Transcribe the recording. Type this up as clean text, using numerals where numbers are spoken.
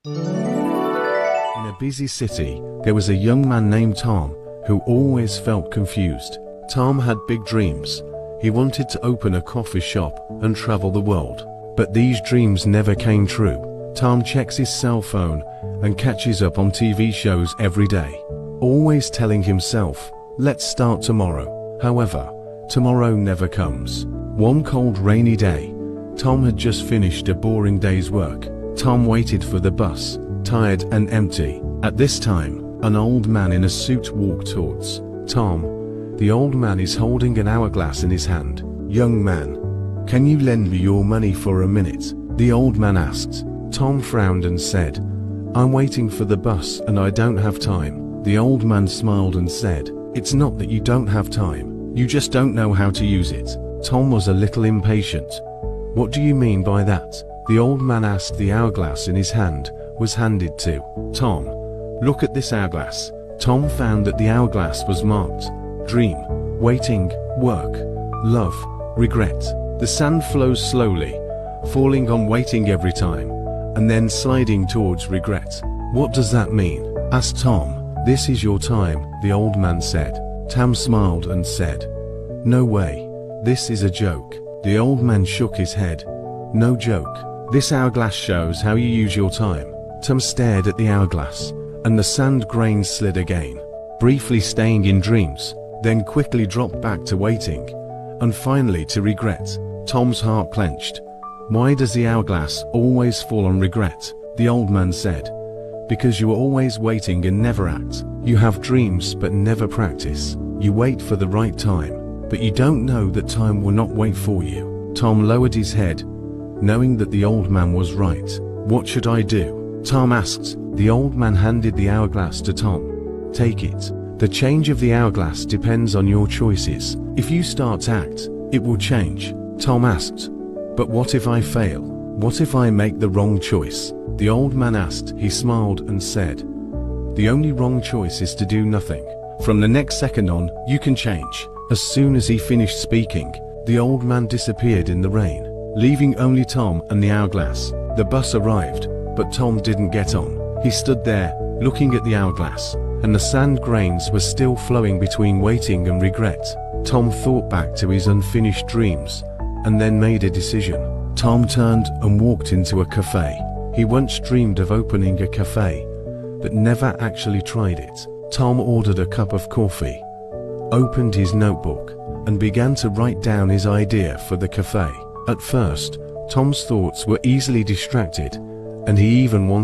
In a busy city, there was a young man named Tom who always felt confused. Tom had big dreams. He wanted to open a coffee shop and travel the world. But these dreams never came true. Tom checks his cell phone and catches up on TV shows every day, always telling himself, let's start tomorrow. However, tomorrow never comes. One cold rainy day, Tom had just finished a boring day's work. Tom waited for the bus, tired and empty. At this time, an old man in a suit walked towards Tom. The old man is holding an hourglass in his hand. Young man, can you lend me your money for a minute? The old man asked. Tom frowned and said, I'm waiting for the bus and I don't have time. The old man smiled and said, it's not that you don't have time, you just don't know how to use it. Tom was a little impatient. What do you mean by that? The old man asked. The hourglass in his hand was handed to Tom. Look at this hourglass. Tom found that the hourglass was marked dream, waiting, work, love, regret. The sand flows slowly, falling on waiting every time, and then sliding towards regret. What does that mean? Asked Tom. This is your time, the old man said. Tom smiled and said, no way, this is a joke. The old man shook his head. No joke. This hourglass shows how you use your time. Tom stared at the hourglass, and the sand grains slid again, briefly staying in dreams, then quickly dropped back to waiting, and finally to regret. Tom's heart clenched. Why does the hourglass always fall on regret? The old man said. Because you are always waiting and never act. You have dreams but never practice. You wait for the right time, but you don't know that time will not wait for you. Tom lowered his head, knowing that the old man was right. What should I do? Tom asked. The old man handed the hourglass to Tom. Take it. The change of the hourglass depends on your choices. If you start to act, it will change. Tom asked. But what if I fail? What if I make the wrong choice? The old man asked. He smiled and said, the only wrong choice is to do nothing. From the next second on, you can change. As soon as he finished speaking, the old man disappeared in the rain, leaving only Tom and the hourglass. The bus arrived, but Tom didn't get on. He stood there, looking at the hourglass, and the sand grains were still flowing between waiting and regret. Tom thought back to his unfinished dreams, and then made a decision. Tom turned and walked into a cafe. He once dreamed of opening a cafe, but never actually tried it. Tom ordered a cup of coffee, opened his notebook, and began to write down his idea for the cafe. At first, Tom's thoughts were easily distracted, and he even wanted